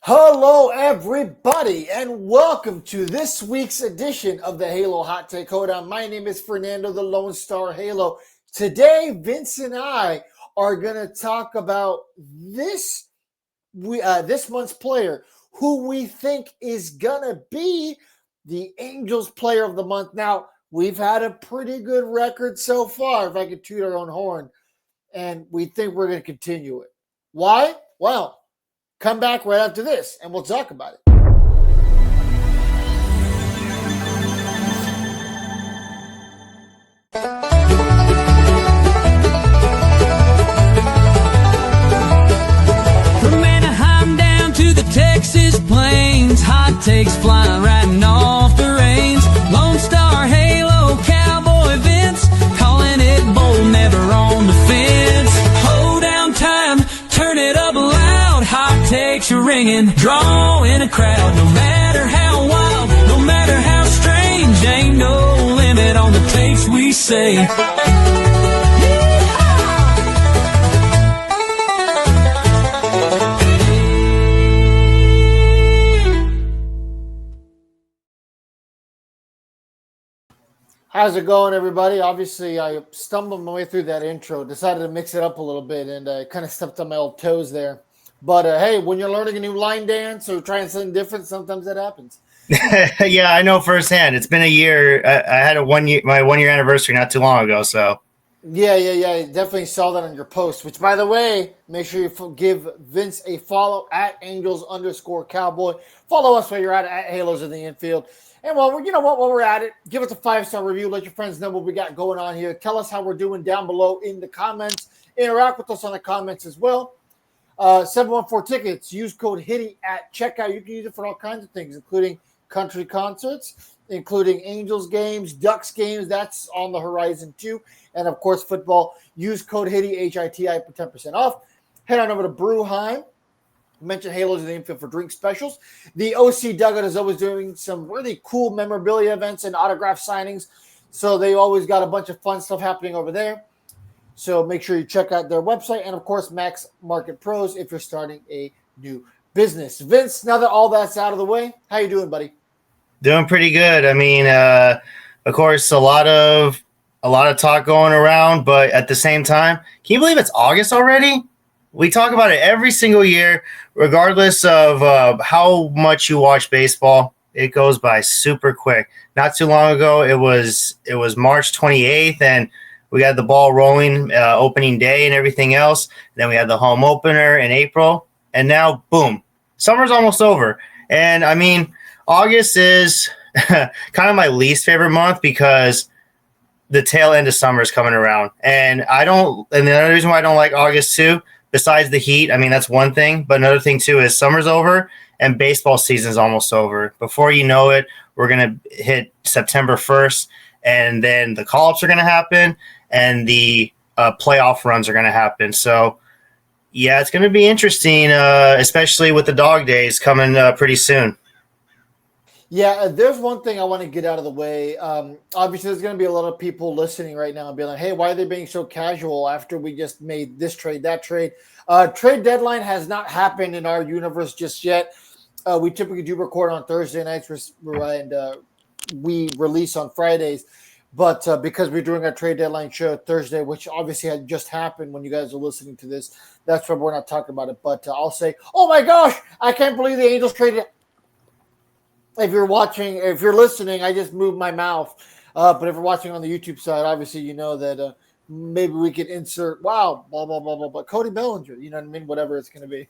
Hello, everybody, and welcome to this week's edition of the Halo Hot Take Hoedown. My name is Fernando, the Lone Star Halo. Today, Vince and I are going to talk about this month's player who we think is going to be the Angels Player of the Month. Now, we've had a pretty good record so far, if I could toot our own horn, and we think we're going to continue it. Why? Well, come back right after this, and we'll talk about it. From Anaheim down to the Texas plains, hot takes flying right off the reins. Lone Star Halo Cowboy Vince, calling it bold, never on the fence. Hold down time, turn it up loud, hot takes are ringing, drawing a crowd. No matter how wild, no matter how strange, ain't no limit on the takes we say. How's it going, everybody? Obviously, I stumbled my way through that intro, decided to mix it up a little bit, and kind of stepped on my old toes there. But hey, when you're learning a new line dance or trying something different, sometimes that happens. Yeah, I know firsthand. It's been a year. I had my 1 year anniversary not too long ago. So Yeah. I definitely saw that on your post, which, by the way, make sure you give Vince a follow at Angels_Cowboy. Follow us while you're at Halos in the Infield. And while we're at it, give us a 5-star review. Let your friends know what we got going on here. Tell us how we're doing down below in the comments. Interact with us on the comments as well. 714 tickets. Use code HITTY at checkout. You can use it for all kinds of things, including country concerts, including Angels games, Ducks games. That's on the horizon too. And, of course, football. Use code HITTY, HITI, for 10% off. Head on over to Brewheim. Mention Halos in the Infield for drink specials. The OC Dugout is always doing some really cool memorabilia events and autograph signings. So they always got a bunch of fun stuff happening over there. So make sure you check out their website. And, of course, Max Market Pros if you're starting a new business. Vince, now that all that's out of the way, how you doing, buddy? doing pretty good. I mean, of course, a lot of talk going around, but at the same time, can you believe it's August already? We talk about it every single year, regardless of how much you watch baseball. It goes by super quick. Not too long ago, it was March 28th, and we got the ball rolling opening day and everything else. Then we had the home opener in April, and now, boom, summer's almost over. And, I mean, August is kind of my least favorite month because the tail end of summer is coming around. And the other reason why I don't like August, too, besides the heat, I mean, that's one thing. But another thing, too, is summer's over and baseball season's almost over. Before you know it, we're going to hit September 1st, and then the call-ups are going to happen, and the playoff runs are going to happen. So, yeah, it's going to be interesting, especially with the dog days coming pretty soon. Yeah, there's one thing I want to get out of the way. Obviously, there's going to be a lot of people listening right now and be like, hey, why are they being so casual after we just made this trade, that trade? Trade deadline has not happened in our universe just yet. We typically do record on Thursday nights and we release on Fridays. But because we're doing our trade deadline show Thursday, which obviously had just happened when you guys are listening to this, that's why we're not talking about it. But I'll say, oh, my gosh, I can't believe the Angels traded – if you're listening, I just moved my mouth. But if you're watching on the YouTube side, obviously you know that maybe we could insert, wow, blah, blah, blah, blah, blah, Cody Bellinger, you know what I mean? Whatever it's going to be.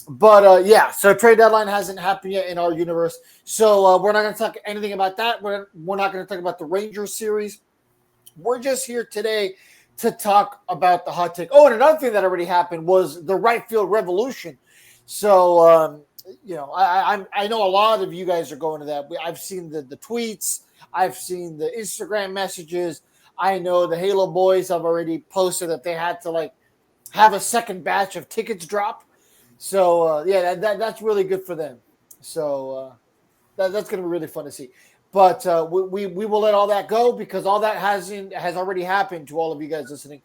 But, yeah, so trade deadline hasn't happened yet in our universe. So we're not going to talk anything about that. We're not going to talk about the Rangers series. We're just here today to talk about the hot take. Oh, and another thing that already happened was the right field revolution. So, I know a lot of you guys are going to that. I've seen the tweets. I've seen the Instagram messages. I know the Halo boys have already posted that they had to have a second batch of tickets drop. So that's really good for them. So that's going to be really fun to see. But we will let all that go because all that has already happened to all of you guys listening.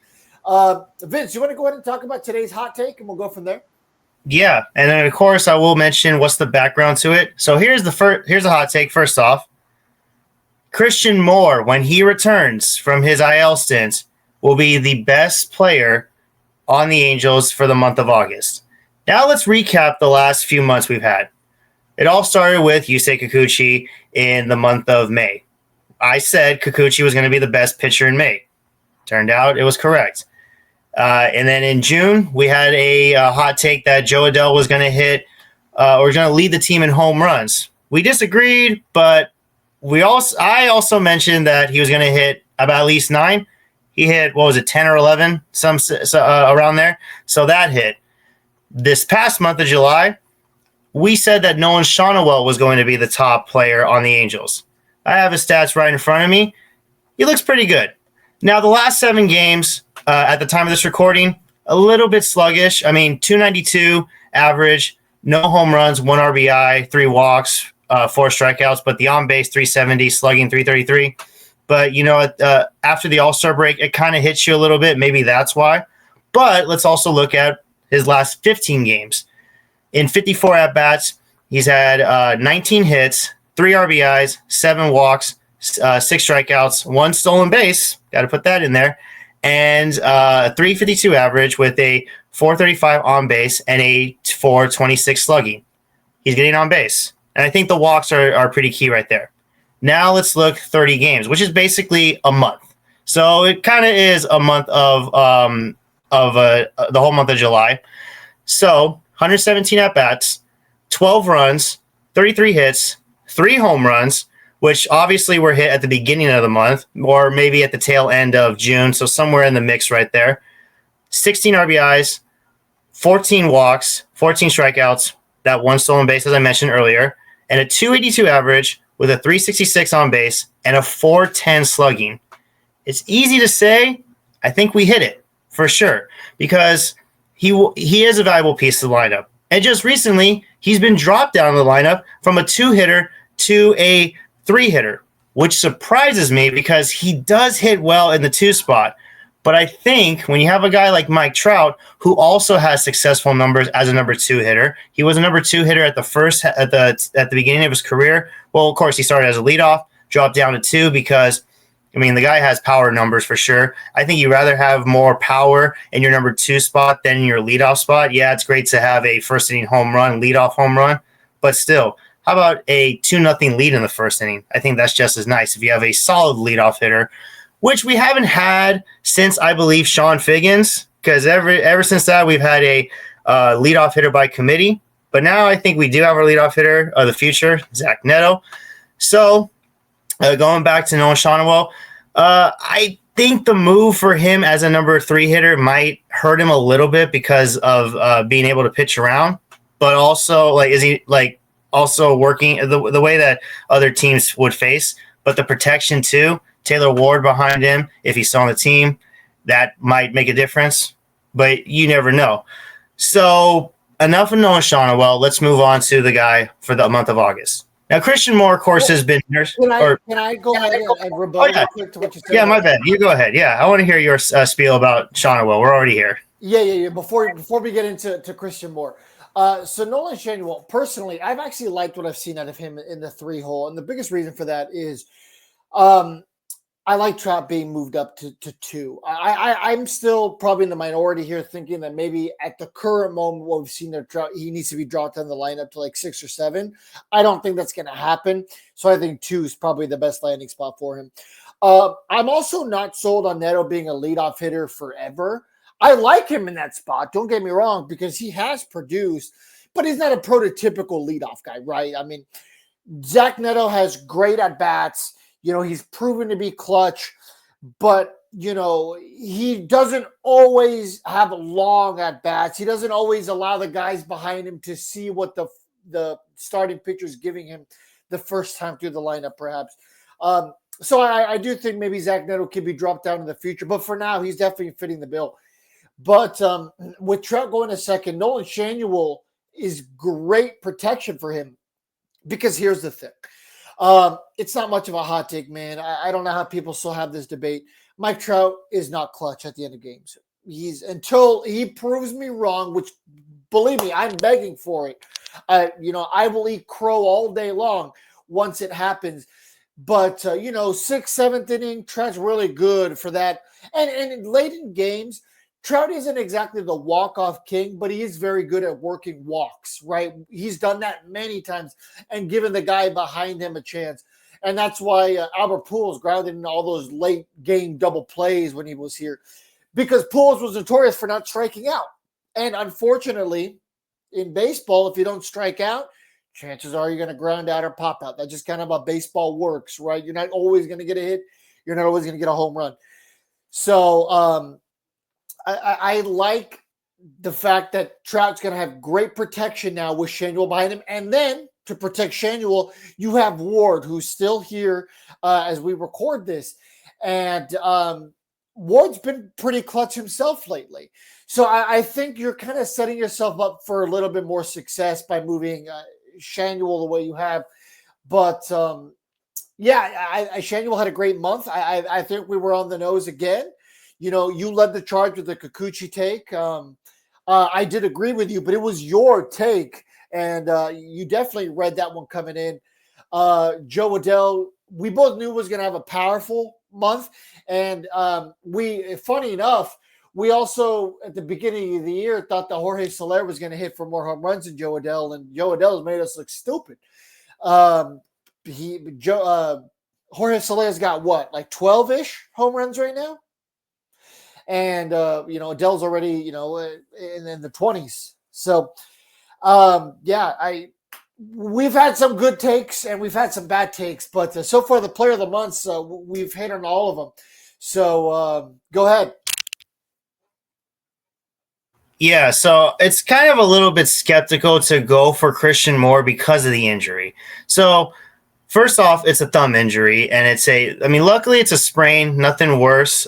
Vince, you want to go ahead and talk about today's hot take, and we'll go from there? Yeah, and then of course I will mention what's the background to it. So here's a hot take. First off, Christian Moore, when he returns from his IL stint, will be the best player on the Angels for the month of August. Now let's recap the last few months we've had. It all started with Yusei Kikuchi in the month of May. I said Kikuchi was going to be the best pitcher in May. Turned out it was correct. And then in June, we had a hot take that Joe Adell was going to hit or going to lead the team in home runs. We disagreed, but I also mentioned that he was going to hit about at least 9. He hit, 10 or 11, around there. So that hit. This past month of July, we said that Nolan Shonowell was going to be the top player on the Angels. I have his stats right in front of me. He looks pretty good. Now, the last 7 games, at the time of this recording, a little bit sluggish. I mean, 292 average, no home runs, 1 RBI, 3 walks, 4 strikeouts, but the on-base 370, slugging 333. But, after the All-Star break, it kind of hits you a little bit. Maybe that's why. But let's also look at his last 15 games. In 54 at-bats, he's had 19 hits, 3 RBIs, 7 walks, 6 strikeouts, 1 stolen base. Got to put that in there. And 352 average with a 435 on base and a 426 slugging. He's getting on base. And I think the walks are pretty key right there. Now let's look 30 games, which is basically a month. So it kind of is a month of the whole month of July. So 117 at-bats, 12 runs, 33 hits, 3 home runs, which obviously were hit at the beginning of the month or maybe at the tail end of June, so somewhere in the mix right there. 16 RBIs, 14 walks, 14 strikeouts, that 1 stolen base, as I mentioned earlier, and a 282 average with a 366 on base and a 410 slugging. It's easy to say. I think we hit it for sure because he is a valuable piece of the lineup. And just recently, he's been dropped down the lineup from a 2-hitter to a 3-hitter, which surprises me because he does hit well in the 2 spot. But I think when you have a guy like Mike Trout, who also has successful numbers as a number 2 hitter, he was a number 2 hitter at the beginning of his career. Well, of course, he started as a leadoff, dropped down to 2 because, the guy has power numbers for sure. I think you'd rather have more power in your number 2 spot than in your leadoff spot. Yeah, it's great to have a first inning home run, leadoff home run, but still, how about a 2-0 lead in the first inning? I think that's just as nice if you have a solid leadoff hitter, which we haven't had since, I believe, Sean Figgins, because ever since that, we've had a leadoff hitter by committee. But now I think we do have our leadoff hitter of the future, Zach Neto. So going back to Nolan Shonowell, I think the move for him as a number 3 hitter might hurt him a little bit because of being able to pitch around. But also, is he also working the way that other teams would face? But the protection too. Taylor Ward behind him, if he's still on the team, that might make a difference, but you never know. So enough of Nolan Shonowell. Let's move on to the guy for the month of August. Now, Christian Moore, of course, has been. Can I go ahead and rebut real quick to what you said? Yeah, my bad. You go ahead. Yeah, I want to hear your spiel about Shonowell. We're already here. Yeah. Before we get into Christian Moore. So Nolan Shonowell, personally, I've actually liked what I've seen out of him in the 3 hole. And the biggest reason for that is I like Trout being moved up to 2. I'm still probably in the minority here, thinking that maybe at the current moment, what we've seen there, Trout, he needs to be dropped down the lineup to 6 or 7. I don't think that's going to happen. So I think 2 is probably the best landing spot for him. I'm also not sold on Neto being a leadoff hitter forever. I like him in that spot. Don't get me wrong, because he has produced, but he's not a prototypical leadoff guy, right? Zach Neto has great at bats. He's proven to be clutch, but, he doesn't always have long at bats. He doesn't always allow the guys behind him to see what the starting pitcher is giving him the first time through the lineup, perhaps. So I do think maybe Zach Neto could be dropped down in the future, but for now, he's definitely fitting the bill. But with Trout going to second, Nolan Shonowell is great protection for him because here's the thing. It's not much of a hot take, man. I don't know how people still have this debate. Mike Trout is not clutch at the end of games. He's until he proves me wrong, which believe me, I'm begging for it. I will eat crow all day long once it happens. But sixth, seventh inning, Trout's really good for that. And late in games, Trout isn't exactly the walk-off king, but he is very good at working walks, right? He's done that many times and given the guy behind him a chance. And that's why Albert Pujols grounded in all those late game double plays when he was here, because Pujols was notorious for not striking out. And unfortunately, in baseball, if you don't strike out, chances are you're going to ground out or pop out. That's just kind of how baseball works, right? You're not always going to get a hit. You're not always going to get a home run. So I like the fact that Trout's going to have great protection now with Shanuel behind him. And then to protect Shanuel, you have Ward, who's still here as we record this. And Ward's been pretty clutch himself lately. So I think you're kind of setting yourself up for a little bit more success by moving Shanuel the way you have. But Shanuel had a great month. I think we were on the nose again. You led the charge with the Kikuchi take. I did agree with you, but it was your take, and you definitely read that one coming in. Joe Adell, we both knew was going to have a powerful month, and funny enough, we also, at the beginning of the year, thought that Jorge Soler was going to hit for more home runs than Joe Adell, and Joe Adell has made us look stupid. Jorge Soler's got what, like 12-ish home runs right now? And, Adell's already, in the 20s. So, we've had some good takes and we've had some bad takes, but so far the player of the month, we've hit on all of them. So go ahead. Yeah, so it's kind of a little bit skeptical to go for Christian Moore because of the injury. So first off, it's a thumb injury, and luckily it's a sprain, nothing worse.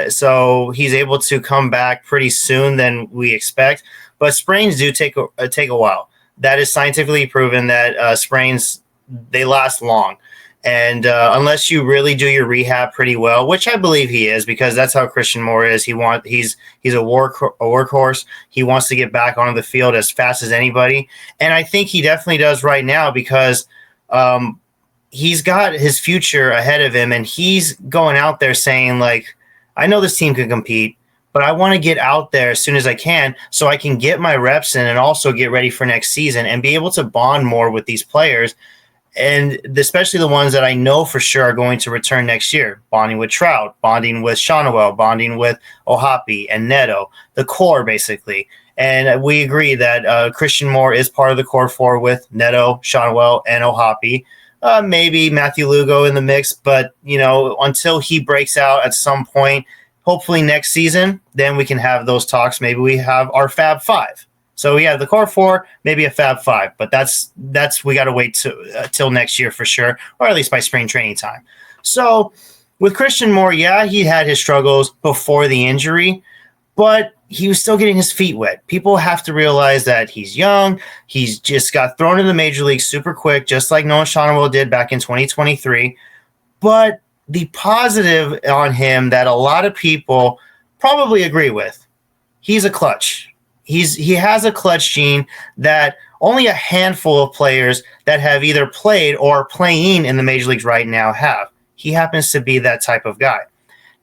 So he's able to come back pretty soon than we expect. But sprains do take a while. That is scientifically proven that sprains, they last long. And unless you really do your rehab pretty well, which I believe he is, because that's how Christian Moore is. He's a workhorse. He wants to get back onto the field as fast as anybody, and I think he definitely does right now because he's got his future ahead of him, and he's going out there saying, like, I know this team can compete, but I want to get out there as soon as I can so I can get my reps in and also get ready for next season and be able to bond more with these players. And especially the ones that I know for sure are going to return next year, bonding with Trout, bonding with Shanuel, bonding with Ohapi and Neto, the core basically. And we agree that Christian Moore is part of the core four with Neto, Shanuel, and Ohapi. Maybe Matthew Lugo in the mix, but until he breaks out at some point, hopefully next season, then we can have those talks. Maybe we have our Fab Five. So we have the core four, maybe a Fab Five, but that's we got to wait till next year for sure, or at least by spring training time. So with Christian Moore, yeah, he had his struggles before the injury, but he was still getting his feet wet. People have to realize that he's young. He's just got thrown in the major league super quick, just like Noah Shanuel did back in 2023. But the positive on him that a lot of people probably agree with, he's a clutch. He has a clutch gene that only a handful of players that have either played or are playing in the major leagues right now have. He happens to be that type of guy.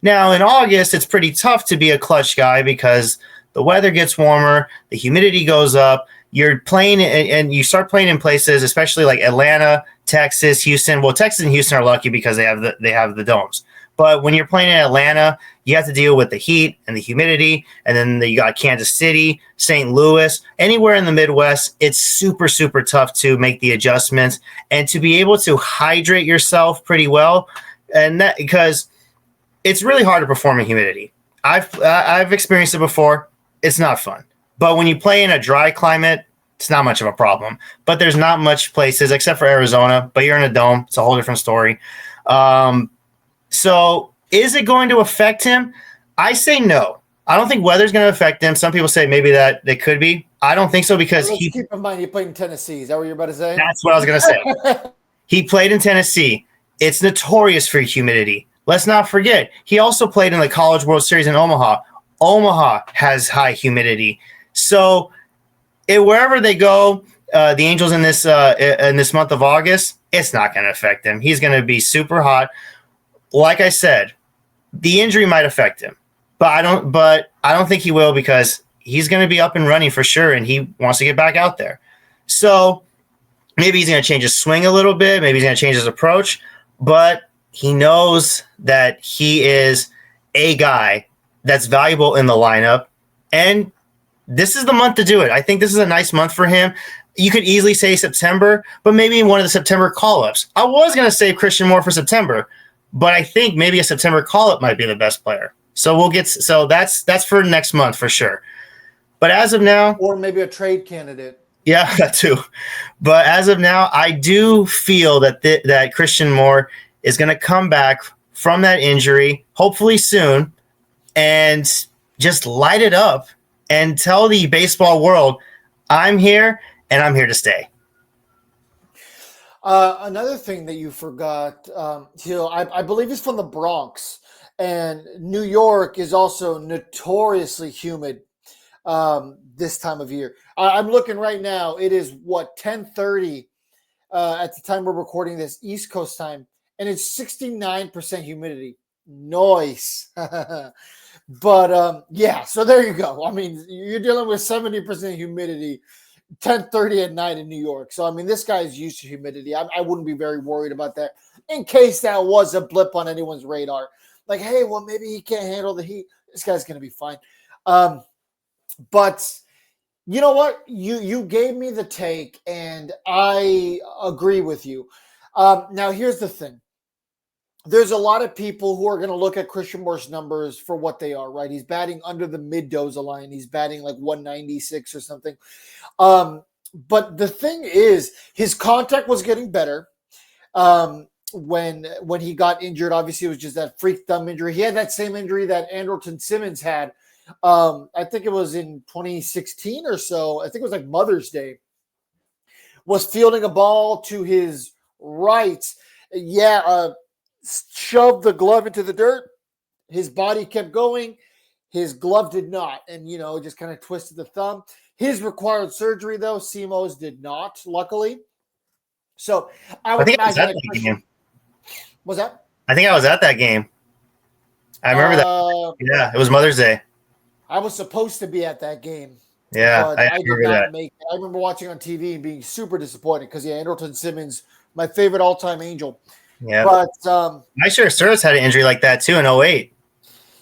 Now, in August, it's pretty tough to be a clutch guy because the weather gets warmer, the humidity goes up, you're playing and you start playing in places, especially like Atlanta, Texas, Houston. Well, Texas and Houston are lucky because they have the domes. But when you're playing in Atlanta, you have to deal with the heat and the humidity, and then you got Kansas City, St. Louis, anywhere in the Midwest. It's super, super tough to make the adjustments and to be able to hydrate yourself pretty well, and that because it's really hard to perform in humidity. I've experienced it before. It's not fun. But when you play in a dry climate, it's not much of a problem. But there's not much places except for Arizona. But you're in a dome. It's a whole different story. So is it going to affect him? I say no. I don't think weather's going to affect him. Some people say maybe that it could be. I don't think so because keep in mind he played in Tennessee. Is that what you're about to say? That's what I was going to say. He played in Tennessee. It's notorious for humidity. Let's not forget, he also played in the College World Series in Omaha. Omaha has high humidity. So wherever they go, the Angels in this month of August, it's not going to affect him. He's going to be super hot. Like I said, the injury might affect him, but I don't think he will, because he's going to be up and running for sure, and he wants to get back out there. So maybe he's going to change his swing a little bit. Maybe he's going to change his approach, but he knows that he is a guy that's valuable in the lineup, and this is the month to do it. I think this is a nice month for him. You could easily say September, but maybe in one of the September call-ups. I was going to save Christian Moore for September, but I think maybe a September call-up might be the best player. So that's for next month for sure. But as of now, or maybe a trade candidate. Yeah, that too. But as of now, I do feel that Christian Moore is going to come back from that injury, hopefully soon, and just light it up and tell the baseball world, I'm here and I'm here to stay. Another thing that you forgot, I believe he's from the Bronx, and New York is also notoriously humid this time of year. I'm looking right now. It is 10:30 at the time we're recording this, East Coast time, and it's 69% humidity. Nice. But yeah, so there you go. I mean, you're dealing with 70% humidity, 10:30 at night in New York. So I mean, this guy is used to humidity. I wouldn't be very worried about that, in case that was a blip on anyone's radar. Like, hey, well, maybe he can't handle the heat. This guy's going to be fine. But you know what? You gave me the take, and I agree with you. Now, here's the thing. There's a lot of people who are going to look at Christian Moore's numbers for what they are, right? He's batting under the mid-Doza line. He's batting like 196 or something. But the thing is, his contact was getting better when he got injured. Obviously, it was just that freak thumb injury. He had that same injury that Andrelton Simmons had. I think it was in 2016 or so. I think it was like Mother's Day. Was fielding a ball to his right. Shoved the glove into the dirt. His body kept going. His glove did not. And, just kind of twisted the thumb. His required surgery, though. Cmo's did not, luckily. So I would imagine that Christian. Was that? I think I was at that game. I remember that. Yeah, it was Mother's Day. I was supposed to be at that game. Yeah, but I did not make it. I remember watching on TV and being super disappointed because, Andrelton Simmons, my favorite all-time Angel. Yeah, but I sure Suarez had an injury like that too in 2008.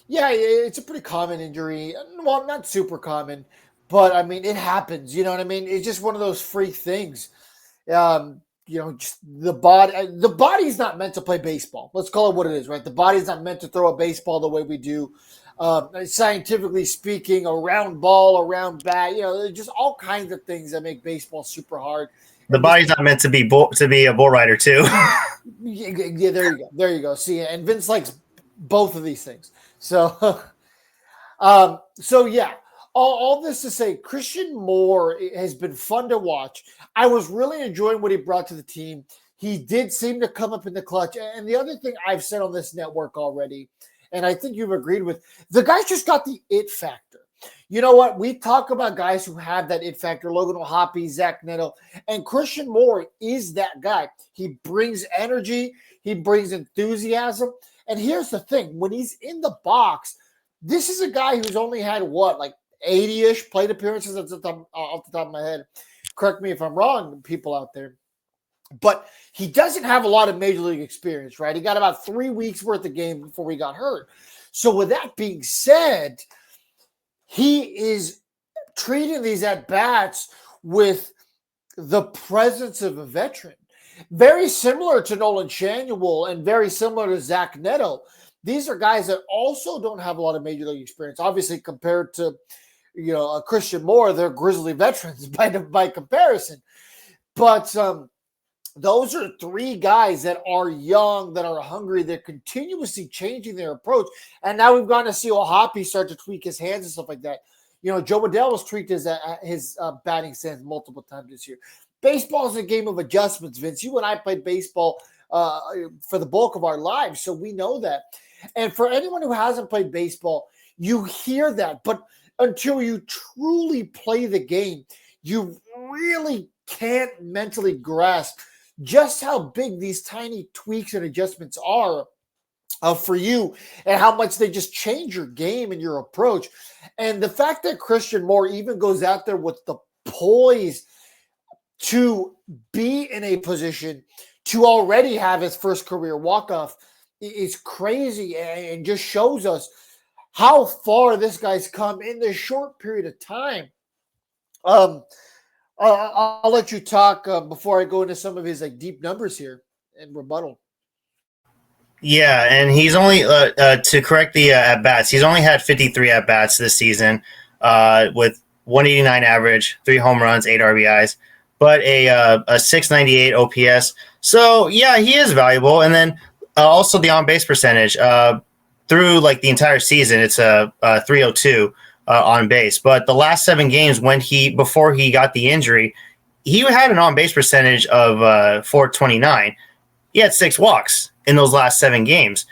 Yeah, it's a pretty common injury. Well, not super common, but I mean, it happens. You know what I mean? It's just one of those freak things. Just the body's not meant to play baseball. Let's call it what it is, right? The body's not meant to throw a baseball the way we do. Scientifically speaking, a round ball, a round bat, just all kinds of things that make baseball super hard. The body's not meant to be a bull rider too. Yeah, there you go. See, and Vince likes both of these things. So, yeah. All this to say, Christian Moore has been fun to watch. I was really enjoying what he brought to the team. He did seem to come up in the clutch. And the other thing I've said on this network already, and I think you've agreed with, the guy's just got the it factor. You know what? We talk about guys who have that it factor, Logan O'Hoppe, Zach Neto, and Christian Moore is that guy. He brings energy. He brings enthusiasm. And here's the thing. When he's in the box, this is a guy who's only had, 80-ish plate appearances off the top of my head. Correct me if I'm wrong, people out there. But he doesn't have a lot of major league experience, right? He got about 3 weeks worth of game before he got hurt. So with that being said, he is treating these at-bats with the presence of a veteran. Very similar to Nolan Schanuel and very similar to Zach Neto. These are guys that also don't have a lot of major league experience. Obviously, compared to Christian Moore, they're grizzly veterans by comparison. But those are three guys that are young, that are hungry, they're continuously changing their approach. And now we've gotten to see O'Hoppe start to tweak his hands and stuff like that. Joe Adell has tweaked his batting stance multiple times this year. Baseball is a game of adjustments, Vince. You and I played baseball for the bulk of our lives, so we know that. And for anyone who hasn't played baseball, You hear that, but until you truly play the game, you really can't mentally grasp just how big these tiny tweaks and adjustments are for you and how much they just change your game and your approach. And the fact that Christian Moore even goes out there with the poise to be in a position to already have his first career walk-off is crazy and just shows us how far this guy's come in this short period of time. I'll let you talk before I go into some of his like deep numbers here and rebuttal. Yeah, and he's only to correct the at bats. He's only had 53 at bats this season, with 189 average, 3 home runs, 8 RBIs, but a 698 OPS. So yeah, he is valuable. And then also the on base percentage through like the entire season, it's a 302 on base. But the last 7 games before he got the injury, he had an on base percentage of 429. He had 6 walks in those last 7 games.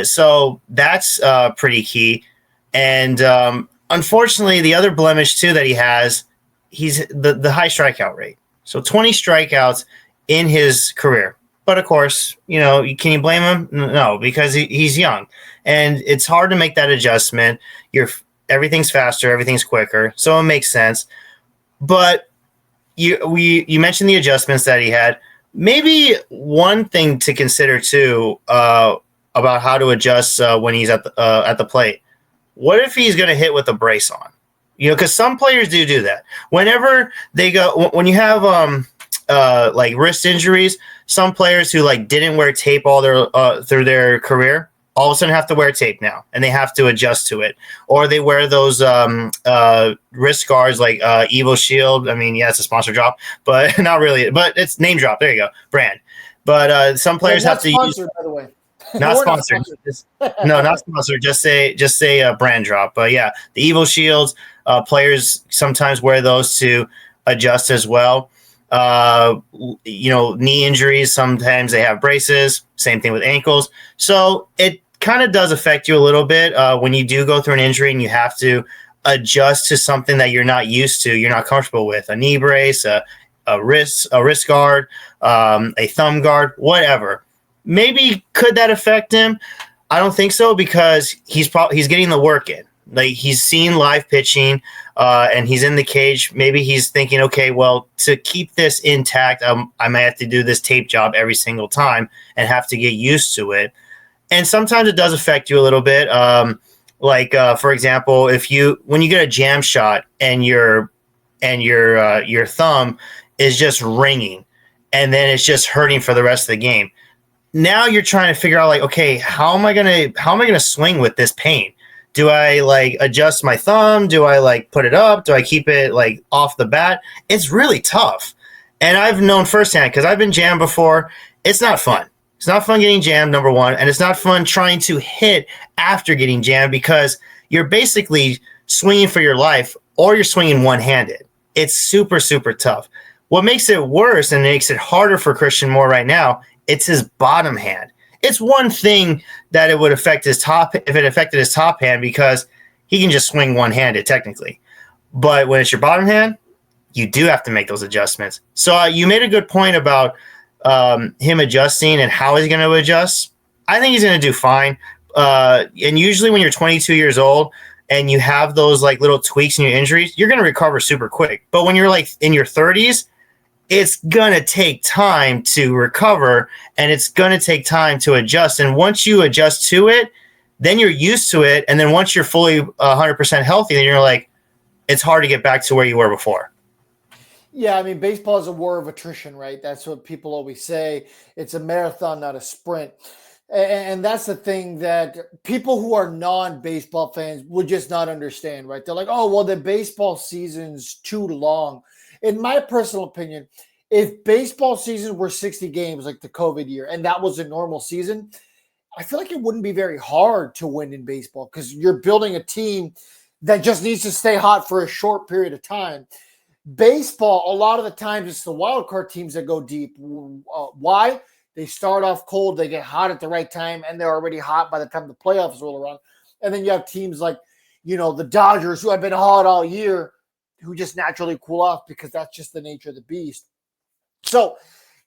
So that's pretty key. And unfortunately, the other blemish too that he has, he's the high strikeout rate. So 20 strikeouts in his career. But of course, can you blame him? No, because he's young, and it's hard to make that adjustment. Everything's faster, everything's quicker, so it makes sense. But you mentioned the adjustments that he had. Maybe one thing to consider too about how to adjust when he's at the plate. What if he's going to hit with a brace on? Because some players do that. Whenever they go, when you have like wrist injuries, some players who like didn't wear tape all their through their career all of a sudden have to wear tape now, and they have to adjust to it. Or they wear those wrist guards like Evo Shield. I mean, yeah, it's a sponsor drop, but not really. But it's name drop. There you go, brand. But some players have to use. By the way. Not sponsored. No, not sponsored. Just say brand drop. But yeah, the Evo Shields, players sometimes wear those to adjust as well. Knee injuries, sometimes they have braces. Same thing with ankles. So it kind of does affect you a little bit when you do go through an injury and you have to adjust to something that you're not used to, you're not comfortable with. A knee brace, a wrist guard, a thumb guard, whatever. Maybe could that affect him? I don't think so, because he's getting the work in. Like, he's seen live pitching, and he's in the cage. Maybe he's thinking, okay, well, to keep this intact, I might have to do this tape job every single time and have to get used to it. And sometimes it does affect you a little bit. For example, when you get a jam shot and your thumb is just ringing, and then it's just hurting for the rest of the game. Now you're trying to figure out, like, okay, how am I gonna swing with this pain? Do I like adjust my thumb? Do I like put it up? Do I keep it like off the bat? It's really tough. And I've known firsthand, because I've been jammed before. It's not fun. It's not fun getting jammed, number one. And it's not fun trying to hit after getting jammed, because you're basically swinging for your life, or you're swinging one-handed. It's super, super tough. What makes it worse and makes it harder for Christian Moore right now, it's his bottom hand. It's one thing that it would affect his top, if it affected his top hand, because he can just swing one-handed technically. But when it's your bottom hand, you do have to make those adjustments. So you made a good point about him adjusting and how he's going to adjust. I think he's going to do fine. And usually when you're 22 years old and you have those like little tweaks in your injuries, you're going to recover super quick. But when you're like in your 30s, it's going to take time to recover, and it's going to take time to adjust. And once you adjust to it, then you're used to it. And then once you're fully 100% healthy, then you're like, it's hard to get back to where you were before. Yeah, I mean, baseball is a war of attrition, right? That's what people always say. It's a marathon, not a sprint. And that's the thing that people who are non-baseball fans would just not understand, right? They're like, oh, well, the baseball season's too long. In my personal opinion, if baseball season were 60 games like the COVID year, and that was a normal season, I feel like it wouldn't be very hard to win in baseball, because you're building a team that just needs to stay hot for a short period of time. Baseball, a lot of the times, it's the wild card teams that go deep. Why? They start off cold, they get hot at the right time, and they're already hot by the time the playoffs roll around. And then you have teams like, the Dodgers, who have been hot all year, who just naturally cool off because that's just the nature of the beast. So,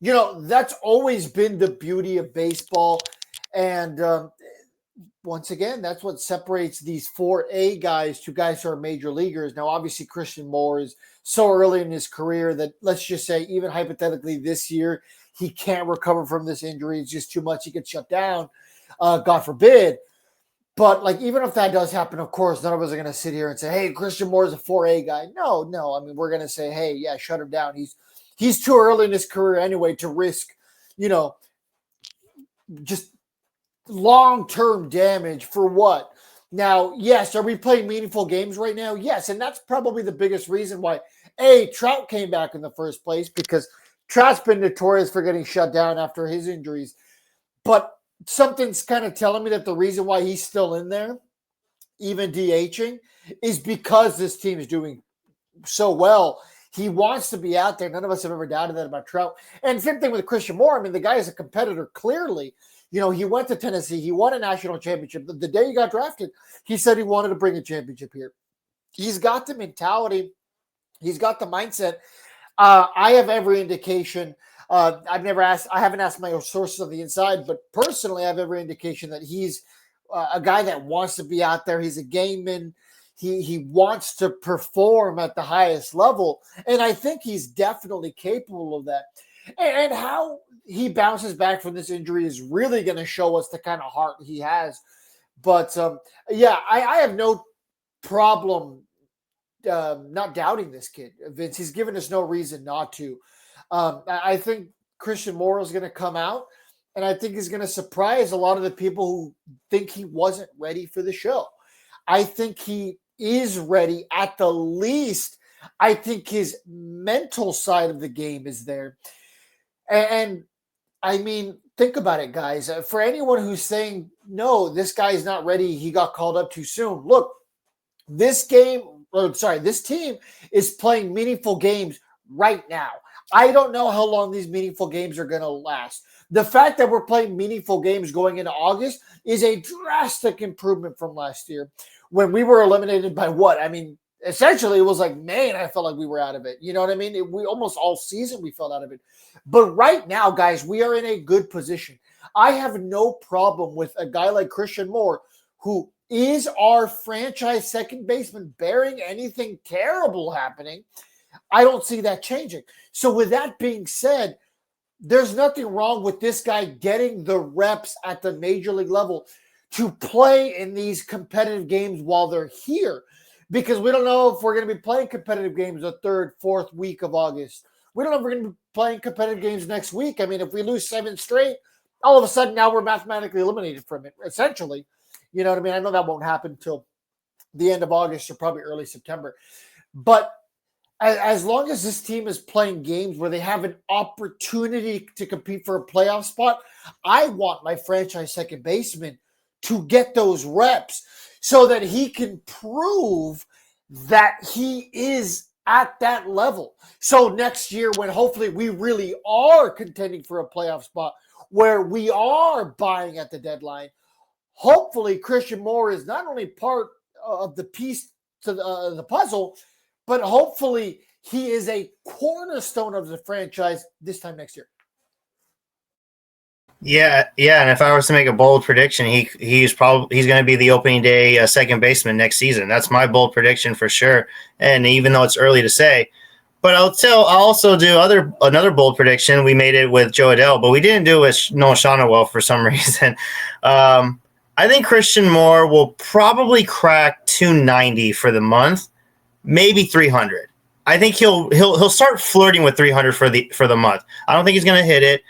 that's always been the beauty of baseball. And once again, that's what separates these 4A guys to guys who are major leaguers. Now, obviously, Christian Moore is so early in his career that, let's just say, even hypothetically this year, he can't recover from this injury. It's just too much. He gets shut down, God forbid. But, even if that does happen, of course, none of us are going to sit here and say, hey, Christian Moore is a 4A guy. No. I mean, we're going to say, hey, yeah, shut him down. He's too early in his career anyway to risk, just long-term damage for what? Now, yes, are we playing meaningful games right now? Yes, and that's probably the biggest reason why, Trout came back in the first place, because Trout's been notorious for getting shut down after his injuries. But something's kind of telling me that the reason why he's still in there, even DHing, is because this team is doing so well. He wants to be out there. None of us have ever doubted that about Trout. And same thing with Christian Moore. I mean, the guy is a competitor, clearly. He went to Tennessee. He won a national championship. The day he got drafted, he said he wanted to bring a championship here. He's got the mentality. He's got the mindset. I have every indication. I haven't asked my sources on the inside, but personally, I have every indication that he's a guy that wants to be out there. He's a gameman. He wants to perform at the highest level. And I think he's definitely capable of that. And how he bounces back from this injury is really going to show us the kind of heart he has. But, I have no problem not doubting this kid, Vince. He's given us no reason not to. I think Christian Moore is going to come out, and I think he's going to surprise a lot of the people who think he wasn't ready for the show. I think he is ready at the least. I think his mental side of the game is there. And I mean, think about it, guys. For anyone who's saying, no, this guy's not ready, he got called up too soon. Look, this team is playing meaningful games right now. I don't know how long these meaningful games are going to last. The fact that we're playing meaningful games going into August is a drastic improvement from last year when we were eliminated by what? I mean, essentially, it was like, man, I felt like we were out of it. You know what I mean? We almost all season we felt out of it. But right now, guys, we are in a good position. I have no problem with a guy like Christian Moore, who is our franchise second baseman, bearing anything terrible happening. I don't see that changing. So with that being said, there's nothing wrong with this guy getting the reps at the major league level to play in these competitive games while they're here. Because we don't know if we're going to be playing competitive games the third, fourth week of August. We don't know if we're going to be playing competitive games next week. I mean, if we lose 7 straight, all of a sudden now we're mathematically eliminated from it, essentially. You know what I mean? I know that won't happen until the end of August or probably early September. But as long as this team is playing games where they have an opportunity to compete for a playoff spot, I want my franchise second baseman to get those reps so that he can prove that he is at that level. So next year, when hopefully we really are contending for a playoff spot where we are buying at the deadline, hopefully Christian Moore is not only part of the piece to the puzzle, but hopefully he is a cornerstone of the franchise this time next year. Yeah, and if I was to make a bold prediction, he's going to be the opening day second baseman next season. That's my bold prediction for sure. And even though it's early to say, but I'll also do another bold prediction. We made it with Joe Adele, but we didn't do it with Noah Shonawell for some reason. I think Christian Moore will probably crack 290 for the month, maybe 300. I think he'll start flirting with 300 for the month. I don't think he's going to hit it,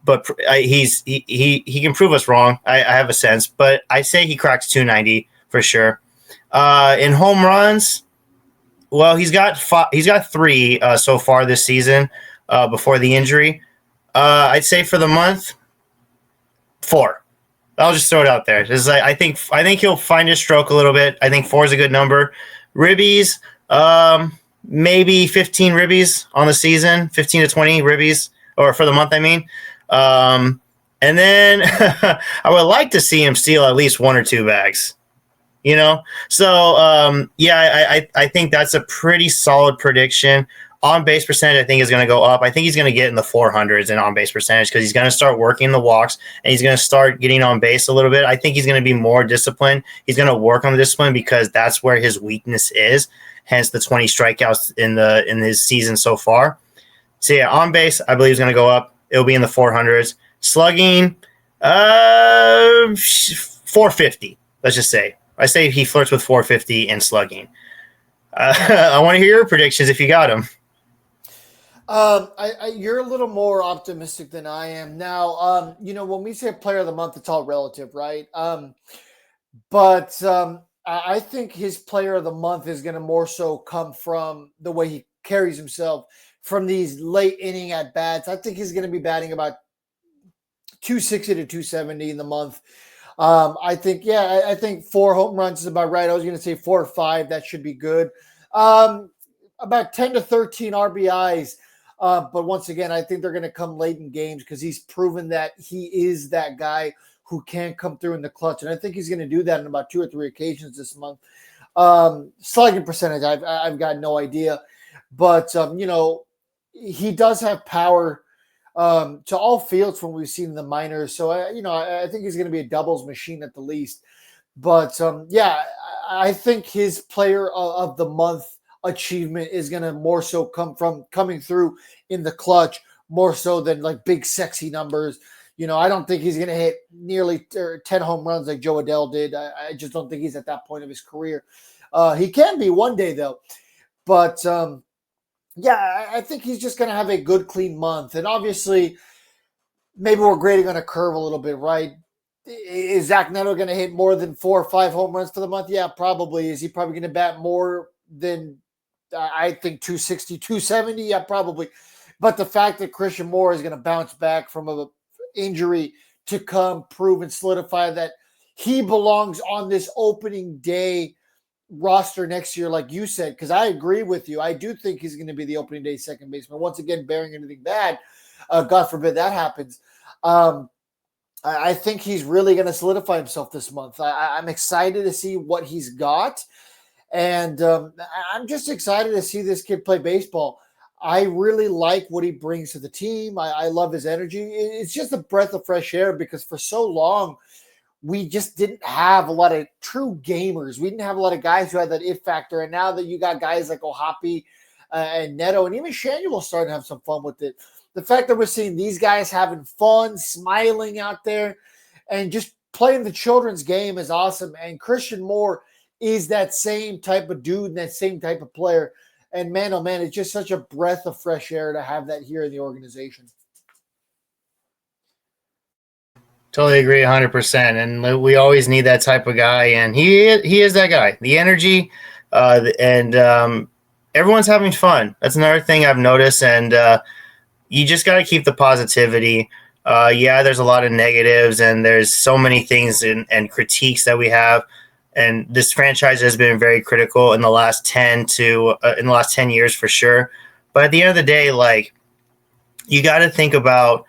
but he can prove us wrong. I have a sense, but I say he cracks 290 for sure. In home runs, well, he's got 3 so far this season before the injury. I'd say for the month, 4. I'll just throw it out there. I think he'll find his stroke a little bit. I think 4 is a good number. Ribbies, maybe 15 ribbies on the season, 15 to 20 ribbies, or for the month, I mean. And then I would like to see him steal at least 1 or 2 bags. you know? So, I think that's a pretty solid prediction. On base percentage, I think is going to go up. I think he's going to get in the 400s in on base percentage because he's going to start working the walks and he's going to start getting on base a little bit. I think he's going to be more disciplined. He's going to work on the discipline because that's where his weakness is. Hence the 20 strikeouts in his season so far. So yeah, on base, I believe is going to go up. It'll be in the 400s. Slugging, 450. Let's just say. I say he flirts with 450 in slugging. I want to hear your predictions if you got them. You're a little more optimistic than I am. Now, when we say player of the month, it's all relative, right? But I think his player of the month is going to more so come from the way he carries himself from these late inning at bats. I think he's going to be batting about 260 to 270 in the month. I think 4 home runs is about right. I was going to say 4 or 5. That should be good. About 10 to 13 RBIs. But once again, I think they're going to come late in games because he's proven that he is that guy who can come through in the clutch. And I think he's going to do that on about 2 or 3 occasions this month. Slugging percentage, I've got no idea. But, he does have power to all fields from what we've seen in the minors. So, I think he's going to be a doubles machine at the least. But, I think his player of the month achievement is going to more so come from coming through in the clutch more so than like big sexy numbers. I don't think he's going to hit nearly 10 home runs like Joe Adele did. I just don't think he's at that point of his career. He can be one day though, but I think he's just going to have a good clean month. And obviously maybe we're grading on a curve a little bit, right? Is Zach Neto going to hit more than 4 or 5 home runs for the month? Yeah, probably. Is he probably going to bat more than I think 260, 270? Yeah, probably. But the fact that Christian Moore is going to bounce back from an injury to come prove and solidify that he belongs on this opening day roster next year, like you said, because I agree with you. I do think he's going to be the opening day second baseman. Once again, bearing anything bad, God forbid that happens. I think he's really going to solidify himself this month. I'm excited to see what he's got. And I'm just excited to see this kid play baseball. I really like what he brings to the team. I love his energy. It's just a breath of fresh air because for so long, we just didn't have a lot of true gamers. We didn't have a lot of guys who had that it factor. And now that you got guys like Ohapi and Neto and even Shanuel starting to have some fun with it. The fact that we're seeing these guys having fun, smiling out there, and just playing the children's game is awesome. And Christian Moore is that same type of dude and that same type of player. And man, oh man, it's just such a breath of fresh air to have that here in the organization. Totally agree 100%. And we always need that type of guy. And he is that guy. The energy and everyone's having fun. That's another thing I've noticed. And you just got to keep the positivity. There's a lot of negatives and there's so many things and critiques that we have. And this franchise has been very critical in the last 10 years for sure. But at the end of the day, like you got to think about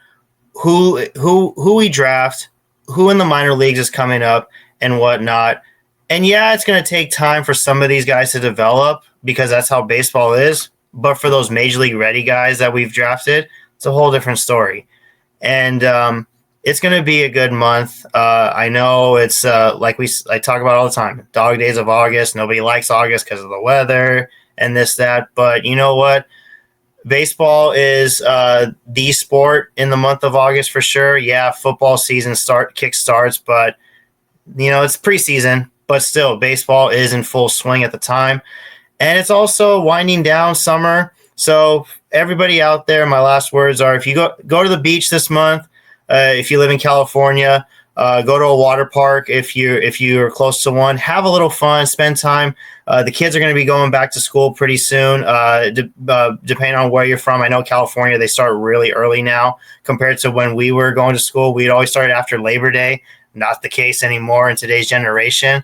who we draft, who in the minor leagues is coming up and whatnot. And it's going to take time for some of these guys to develop because that's how baseball is. But for those major league ready guys that we've drafted, it's a whole different story. And it's going to be a good month. I know it's I talk about all the time, dog days of August. Nobody likes August because of the weather and this, that. But you know what? Baseball is the sport in the month of August for sure. Yeah, football season kick starts, but it's preseason. But still, baseball is in full swing at the time, and it's also winding down summer. So everybody out there, my last words are: if you go to the beach this month, if you live in California, go to a water park. If you're close to one, have a little fun, spend time. The kids are going to be going back to school pretty soon, depending on where you're from. I know California, they start really early now compared to when we were going to school. We'd always start after Labor Day. Not the case anymore in today's generation.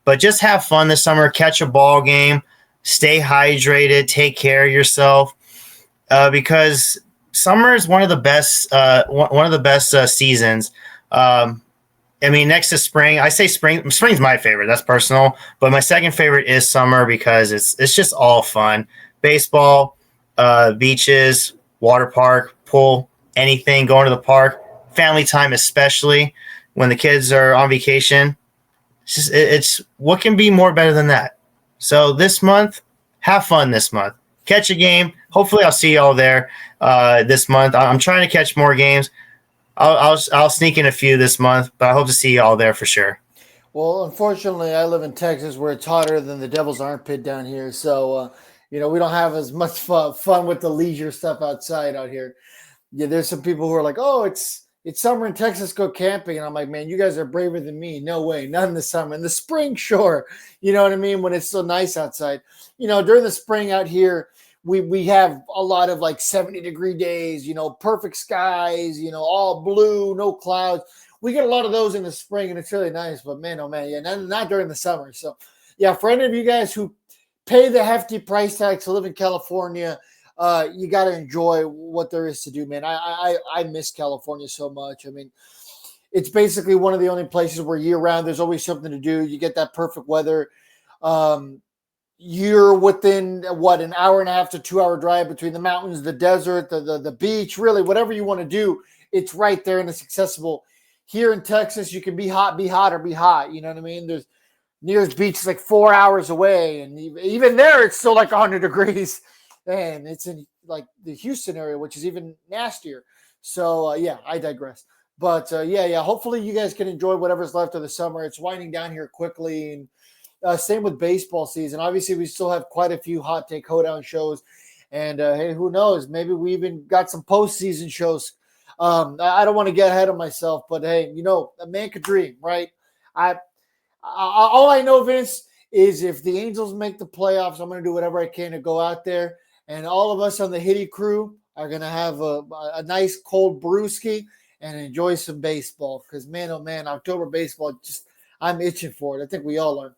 But just have fun this summer, catch a ball game, stay hydrated, take care of yourself, because summer is one of the best seasons. I mean, next to spring, I say spring. Spring's my favorite. That's personal. But my second favorite is summer because it's just all fun. Baseball, beaches, water park, pool, anything. Going to the park, family time, especially when the kids are on vacation. It's what can be more better than that. So this month, have fun this month. Catch a game. Hopefully, I'll see y'all there this month. I'm trying to catch more games. I'll sneak in a few this month, but I hope to see y'all there for sure. Well, unfortunately, I live in Texas where it's hotter than the devil's armpit down here. So, we don't have as much fun with the leisure stuff outside out here. Yeah, there's some people who are like, oh, it's summer in Texas, go camping. And I'm like, man, you guys are braver than me. No way, not in the summer. In the spring, sure. You know what I mean? When it's so nice outside. During the spring out here, we have a lot of like 70-degree days, perfect skies, all blue, no clouds. We get a lot of those in the spring, and it's really nice. But man, oh man, yeah, not during the summer. So yeah, for any of you guys who pay the hefty price tag to live in California, you got to enjoy what there is to do, man. I miss California so much. I mean, it's basically one of the only places where year round there's always something to do. You get that perfect weather. You're within an hour and a half to 2 hour drive between the mountains, the desert, the beach, really whatever you want to do. It's right there and it's accessible. Here in Texas, you can be hot or be hot. You know what I mean? There's nearest beach is like 4 hours away. And even there, it's still like 100 degrees. And it's in like the Houston area, which is even nastier. So, yeah, I digress. But, yeah, hopefully you guys can enjoy whatever's left of the summer. It's winding down here quickly. And same with baseball season. Obviously, we still have quite a few Hot Take Hoedown shows. And, hey, who knows? Maybe we even got some postseason shows. I don't want to get ahead of myself. But, hey, a man could dream, right? All I know, Vince, is if the Angels make the playoffs, I'm going to do whatever I can to go out there. And all of us on the Hitty crew are going to have a nice cold brewski and enjoy some baseball. Because, man, oh, man, October baseball, I'm itching for it. I think we all are.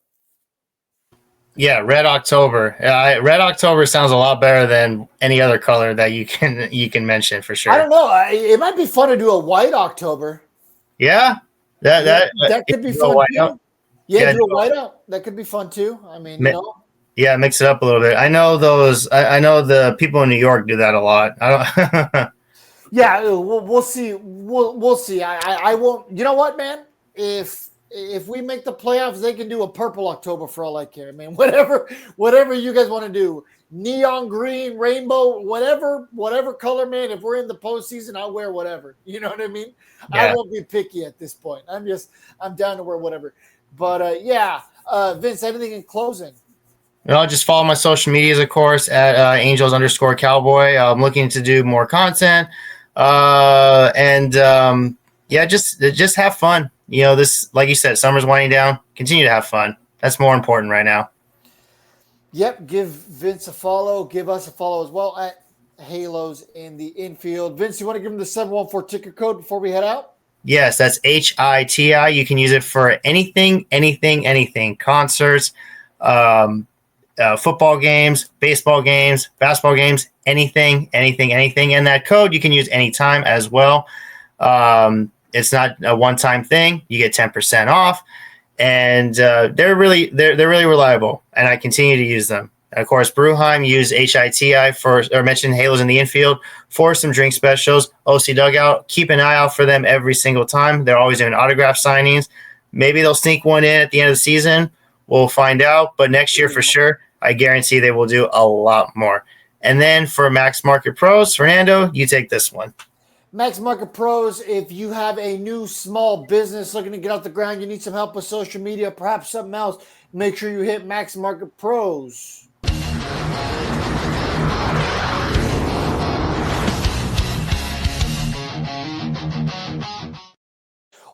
Yeah, Red October. Red October sounds a lot better than any other color that you can mention for sure. I don't know. It might be fun to do a white October. Yeah, that could be fun too. Yeah, do a whiteout. That could be fun too. I mean, Yeah, mix it up a little bit. I know those. I know the people in New York do that a lot. I don't. Yeah, we'll see. We'll see. I won't. You know what, man? If we make the playoffs, they can do a purple October for all I care. I mean, whatever you guys want to do, neon green, rainbow, whatever color, man. If we're in the postseason, I'll wear whatever. You know what I mean? Yeah. I won't be picky at this point. I'm down to wear whatever. But yeah, Vince, anything in closing? Just follow my social medias, of course, at Angels_Cowboy. I'm looking to do more content, yeah, just have fun. This, like you said, summer's winding down. Continue to have fun. That's more important right now. Yep. Give Vince a follow. Give us a follow as well at Halos in the Infield. Vince, you want to give him the 714 ticket code before we head out? Yes, that's HITI. You can use it for anything. Concerts, football games, baseball games, basketball games, anything. And that code you can use anytime as well. It's not a one-time thing. You get 10% off, and they're really reliable, and I continue to use them. And of course, Brewheim use HITI mention Halos in the Infield for some drink specials. OC Dugout, keep an eye out for them every single time. They're always doing autograph signings. Maybe they'll sneak one in at the end of the season. We'll find out, but next year for sure, I guarantee they will do a lot more. And then for Max Market Pros, Fernando, you take this one. Max Market Pros, if you have a new small business looking to get off the ground, you need some help with social media, perhaps something else, make sure you hit Max Market Pros.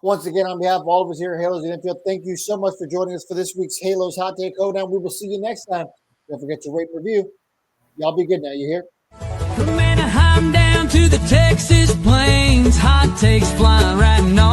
Once again, on behalf of all of us here at Halos in Infield, thank you so much for joining us for this week's Halos Hot Take Hoedown. We will see you next time. Don't forget to rate and review. Y'all be good now. You hear? From Anaheim down to the Texas plains, hot takes flying right now.